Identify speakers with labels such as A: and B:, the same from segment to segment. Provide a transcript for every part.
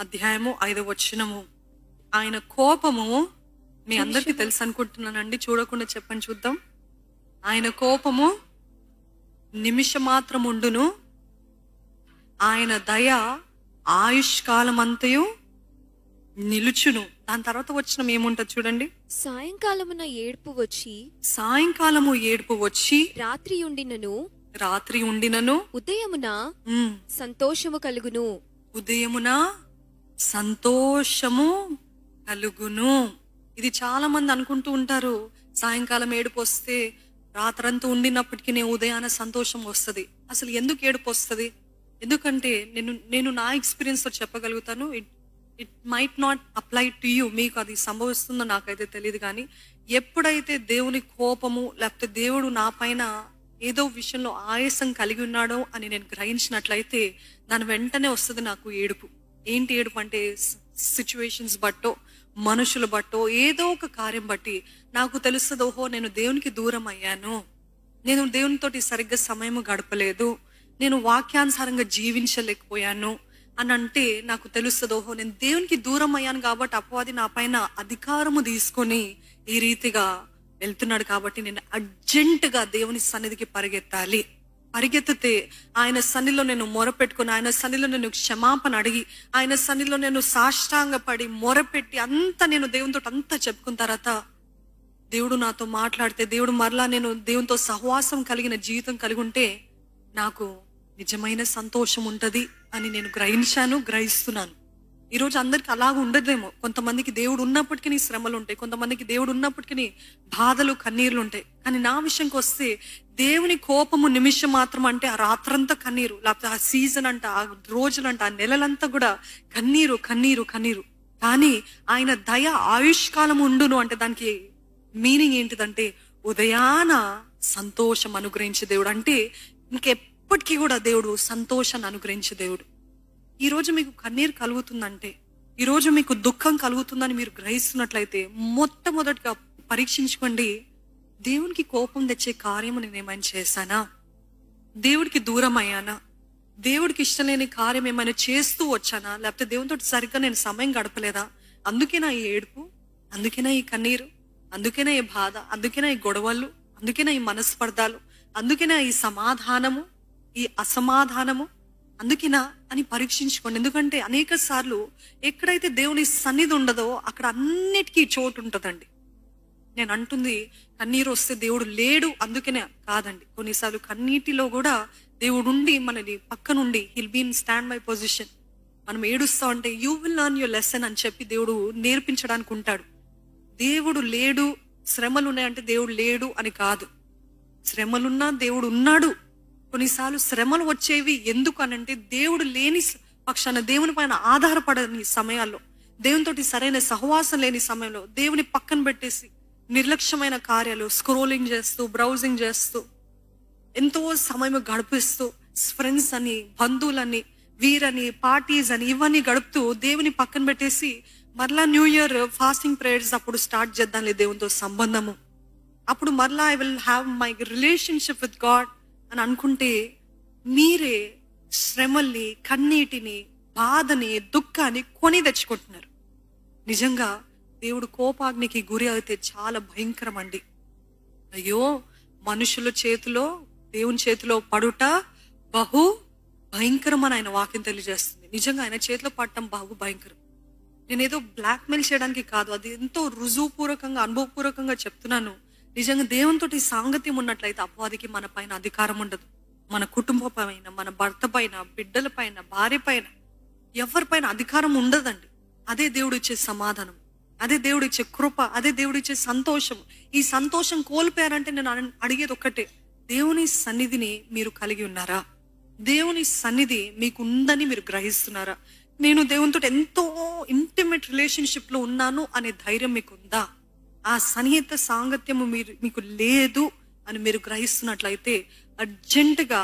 A: అధ్యాయము 5వ వచనము. ఆయన కోపము మీ అందరికీ తెలుసు అనుకుంటున్నానండి. చూడకుండా చెప్పండి చూద్దాం. ఆయన కోపము నిమిషమాత్రం ఉండును, ఆయన దయ ఆయుష్కాలమంతయు నిలుచును. దాని తర్వాత వచనం ఏముంటది చూడండి.
B: సాయంకాలమున ఏడుపు వచ్చి,
A: సాయంకాలము ఏడుపు వచ్చి
B: రాత్రి ఉండినను
A: ఉదయమున
B: సంతోషము కలుగును.
A: ఉదయమున సంతోషము కలుగును. ఇది చాలా మంది అనుకుంటూ ఉంటారు, సాయంకాలం ఏడుపు వస్తే రాత్రంతా ఉండినప్పటికీ ఉదయాన సంతోషం వస్తుంది. అసలు ఎందుకు ఏడుపు వస్తుంది? ఎందుకంటే నేను నా ఎక్స్పీరియన్స్ తో చెప్పగలుగుతాను. It might not apply to you. మీకు అది సంభవిస్తుందో నాకైతే తెలియదు, కానీ ఎప్పుడైతే దేవుని కోపము లేకపోతే దేవుడు నా పైన ఏదో విషయంలో ఆయాసం కలిగి ఉన్నాడో అని నేను గ్రహించినట్లయితే దాని వెంటనే వస్తుంది నాకు ఏడుపు. ఏంటి ఏడుపు అంటే, సిచ్యువేషన్స్ బట్టో మనుషుల బట్టో ఏదో ఒక కార్యం బట్టి నాకు తెలుస్తుంది, ఓహో నేను దేవునికి దూరం అయ్యాను, నేను దేవునితోటి సరిగ్గా సమయం గడపలేదు, నేను వాక్యానుసారంగా జీవించలేకపోయాను అని అంటే నాకు తెలుస్తుంది, ఓహో నేను దేవునికి దూరం అయ్యాను కాబట్టి అపవాది నా పైన అధికారము తీసుకొని ఈ రీతిగా వెళ్తున్నాడు. కాబట్టి నేను అర్జెంటుగా దేవుని సన్నిధికి పరిగెత్తితే ఆయన సన్నిధిలో నేను మొరపెట్టుకుని, ఆయన సన్నిధిలో నేను క్షమాపణ అడిగి, ఆయన సన్నిధిలో నేను సాష్టాంగపడి మొరపెట్టి అంతా నేను దేవునితో అంతా చెప్పుకున్న తర్వాత దేవుడు నాతో మాట్లాడితే, దేవుడు మరలా నేను దేవునితో సహవాసం కలిగిన జీవితం కలిగి ఉంటే నాకు నిజమైన సంతోషం ఉంటది అని నేను గ్రహిస్తున్నాను. ఈరోజు అందరికి అలాగ ఉండదేమో. కొంతమందికి దేవుడు ఉన్నప్పటికీ శ్రమలు ఉంటాయి, కొంతమందికి దేవుడు ఉన్నప్పటికీ బాధలు కన్నీర్లు ఉంటాయి. కానీ నా విషయంకి వస్తే దేవుని కోపము నిమిషం మాత్రం అంటే ఆ రాత్రంతా కన్నీరు, లేకపోతే ఆ సీజన్ అంట, ఆ రోజులంట, ఆ నెలలంతా కూడా కన్నీరు కన్నీరు కన్నీరు. కానీ ఆయన దయ ఆయుష్కాలం ఉండును అంటే దానికి మీనింగ్ ఏంటిదంటే ఉదయాన సంతోషం అనుగ్రహించే దేవుడు. అంటే ఇంకెప్పటికీ కూడా దేవుడు సంతోషాన్ని అనుగ్రహించే దేవుడు. ఈరోజు మీకు కన్నీరు కలుగుతుందంటే, ఈరోజు మీకు దుఃఖం కలుగుతుందని మీరు గ్రహిస్తున్నట్లయితే మొట్టమొదటిగా పరీక్షించుకోండి, దేవునికి కోపం తెచ్చే కార్యము నేను ఏమైనా చేశానా? దేవుడికి దూరం అయ్యానా? దేవుడికి ఇష్టం లేని కార్యం ఏమైనా చేస్తూ వచ్చానా? లేకపోతే దేవునితో సరిగ్గా నేను సమయం గడపలేదా? అందుకేనా ఈ ఏడుపు, అందుకేనా ఈ కన్నీరు, అందుకేనా ఈ బాధ, అందుకేనా ఈ గొడవలు, అందుకేనా ఈ మనస్పర్ధాలు, అందుకేనా ఈ సమాధానము, ఈ అసమాధానము, అందుకేనా అని పరీక్షించుకోండి. ఎందుకంటే అనేక సార్లు ఎక్కడైతే దేవుని సన్నిధి ఉండదో అక్కడ అన్నిటికీ చోటు ఉంటుందండి. నేను అంటుంది కన్నీరు వస్తే దేవుడు లేడు అందుకనే కాదండి. కొన్నిసార్లు కన్నీటిలో కూడా దేవుడు ఉండి మనని పక్కనుండి he'll be in stand by position. మనం ఏడుస్తా ఉంటే you will learn your lesson అని చెప్పి దేవుడు నేర్పించడానికి ఉంటాడు. దేవుడు లేడు, శ్రమలు ఉన్నాయంటే దేవుడు లేడు అని కాదు. శ్రమలున్నా దేవుడు ఉన్నాడు. కొన్నిసార్లు శ్రమలు వచ్చేవి ఎందుకు అనంటే దేవుడు లేని పక్షాన, దేవుని పైన ఆధారపడని సమయాల్లో, దేవునితోటి సరైన సహవాసం లేని సమయంలో దేవుని పక్కన పెట్టేసి నిర్లక్ష్యమైన కార్యాలు, స్క్రోలింగ్ చేస్తూ, బ్రౌజింగ్ చేస్తూ, ఎంతో సమయం గడిపిస్తూ, ఫ్రెండ్స్ అని, బంధువులని, వీరని, పార్టీస్ అని ఇవన్నీ గడుపుతూ దేవుని పక్కన పెట్టేసి మరలా న్యూ ఇయర్ ఫాస్టింగ్ ప్రేయర్స్ అప్పుడు స్టార్ట్ చేద్దాంలే దేవునితో సంబంధము, అప్పుడు మరలా I will have my relationship with God అని అనుకుంటే మీరే శ్రమల్ని, కన్నీటిని, బాధని, దుఃఖాన్ని కొని తెచ్చుకుంటున్నారు. నిజంగా దేవుడు కోపాగ్నికి గురి అయితే చాలా భయంకరం అండి. అయ్యో, మనుషుల చేతిలో దేవుని చేతిలో పడుట బహు భయంకరం అని ఆయన వాక్యం తెలియజేస్తుంది. నిజంగా ఆయన చేతిలో పడటం బహు భయంకరం. నేనేదో బ్లాక్ మెయిల్ చేయడానికి కాదు, అది ఎంతో రుజువుపూర్వకంగా, అనుభవపూర్వకంగా చెప్తున్నాను. నిజంగా దేవునితోటి సాంగత్యం ఉన్నట్లయితే అపవాదికి మన పైన అధికారం ఉండదు. మన కుటుంబం పైన, మన భర్త పైన, బిడ్డల పైన, భార్య పైన, ఎవరిపైన అధికారం ఉండదండి. అదే దేవుడు ఇచ్చే సమాధానం, అదే దేవుడు ఇచ్చే కృప, అదే దేవుడు ఇచ్చే సంతోషం. ఈ సంతోషం కోల్పోయారంటే నేను అడిగేది ఒక్కటే, దేవుని సన్నిధిని మీరు కలిగి ఉన్నారా? దేవుని సన్నిధి మీకు ఉందని మీరు గ్రహిస్తున్నారా? నేను దేవునితో ఎంతో ఇంటిమేట్ రిలేషన్షిప్ లో ఉన్నాను అనే ధైర్యం మీకు ఉందా? ఆ సన్నిహిత సాంగత్యము మీకు లేదు అని మీరు గ్రహిస్తున్నట్లయితే అర్జెంటుగా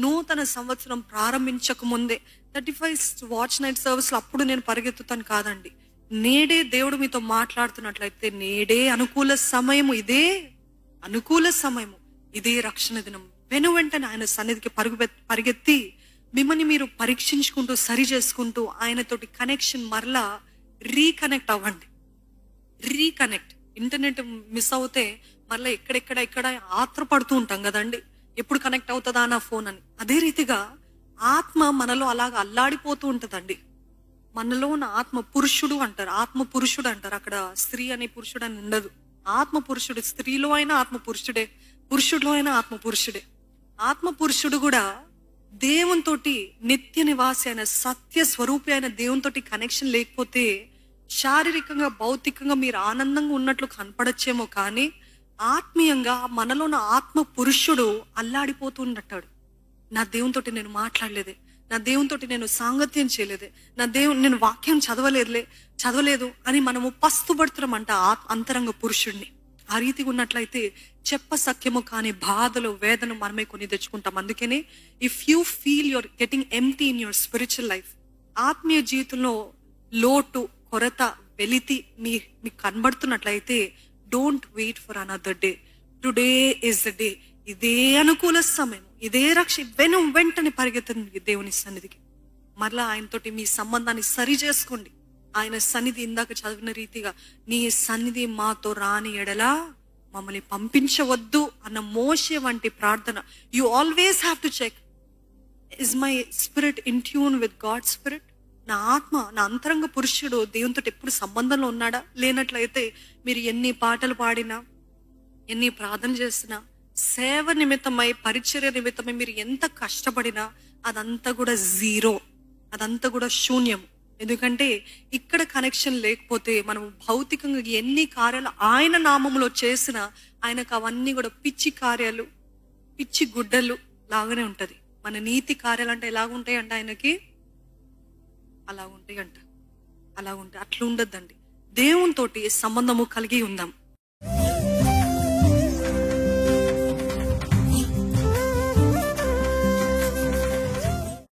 A: నూతన సంవత్సరం ప్రారంభించక ముందే 31st వాచ్ నైట్ సర్వీస్ లో అప్పుడు నేను పరిగెత్తుతాను కాదండి. నేడే దేవుడు మీతో మాట్లాడుతున్నట్లయితే నేడే అనుకూల సమయము, ఇదే అనుకూల సమయము, ఇదే రక్షణ దినం. వెను వెంటనే ఆయన సన్నిధికి పరిగెత్తి మిమ్మల్ని మీరు పరీక్షించుకుంటూ సరి చేసుకుంటూ ఆయనతోటి కనెక్షన్ మరలా రీకనెక్ట్ అవ్వండి. రీకనెక్ట్. ఇంటర్నెట్ మిస్ అవుతే మరలా ఎక్కడ ఆత్రపడుతూ ఉంటాం కదండి, ఎప్పుడు కనెక్ట్ అవుతుందా నా ఫోన్ అని. అదే రీతిగా ఆత్మ మనలో అలాగ అల్లాడిపోతూ ఉంటుందండి. మనలో ఉన్న ఆత్మ పురుషుడు అంటారు, ఆత్మ పురుషుడు అంటారు. అక్కడ స్త్రీ అనే పురుషుడు అని ఉండదు. ఆత్మ పురుషుడు, స్త్రీలో అయినా ఆత్మ పురుషుడే, పురుషుడిలో అయినా ఆత్మ పురుషుడే. ఆత్మ పురుషుడు కూడా దేవునితోటి నిత్య నివాసి అయిన సత్య స్వరూపి అయిన దేవునితోటి కనెక్షన్ లేకపోతే శారీరకంగా భౌతికంగా మీరు ఆనందంగా ఉన్నట్లు కనపడచ్చేమో, కానీ ఆత్మీయంగా మనలో ఉన్న ఆత్మ పురుషుడు అల్లాడిపోతూ ఉన్నట్టాడు. నా దేవునితోటి నేను మాట్లాడలేదే, నా దేవునితోటి నేను సాంగత్యం చేయలేదే, నేను వాక్యం చదవలేదు అని మనము పస్తుపడుతున్నామంట అంతరంగ పురుషుడిని. ఆ రీతిగా ఉన్నట్లయితే చెప్పసఖ్యము కాని బాధలు వేదన మనమే కొని తెచ్చుకుంటాం. అందుకనే if you feel your getting empty in your spiritual life, ఆత్మీయ జీవితంలో లోటు కొరత వెలితి మీకు కనబడుతున్నట్లయితే don't wait for another day. Today is the day. ఇదే అనుకూల సమయం, ఇదే వెంటనే పరిగెత్తండి దేవుని సన్నిధికి. మరలా ఆయనతోటి మీ సంబంధాన్ని సరి చేసుకోండి. ఆయన సన్నిధి ఇందాక చదివిన రీతిగా, నీ సన్నిధి మాతో రాని ఎడలా మమ్మల్ని పంపించవద్దు అన్న మోషే వంటి ప్రార్థన. You always have to check, is my spirit in tune with God spirit? నా ఆత్మ, నా అంతరంగ పురుషుడు దేవునితో ఎప్పుడు సంబంధంలో ఉన్నాడా? లేనట్లయితే మీరు ఎన్ని పాటలు పాడినా, ఎన్ని ప్రార్థన చేసినా, సేవ నిమిత్తమై పరిచర్య నిమిత్తమై మీరు ఎంత కష్టపడినా అదంతా కూడా జీరో, అదంతా కూడా శూన్యం. ఎందుకంటే ఇక్కడ కనెక్షన్ లేకపోతే మనం భౌతికంగా ఎన్ని కార్యాలు ఆయన నామములో చేసినా ఆయనకు అవన్నీ కూడా పిచ్చి కార్యాలు, పిచ్చి గుడ్డలు లాగానే ఉంటది. మన నీతి కార్యాలు అంటే ఎలాగుంటాయి అంటే ఆయనకి అలా ఉంటాయి. అట్లా ఉండద్దండి. దేవునితోటి సంబంధము కలిగి ఉందాం.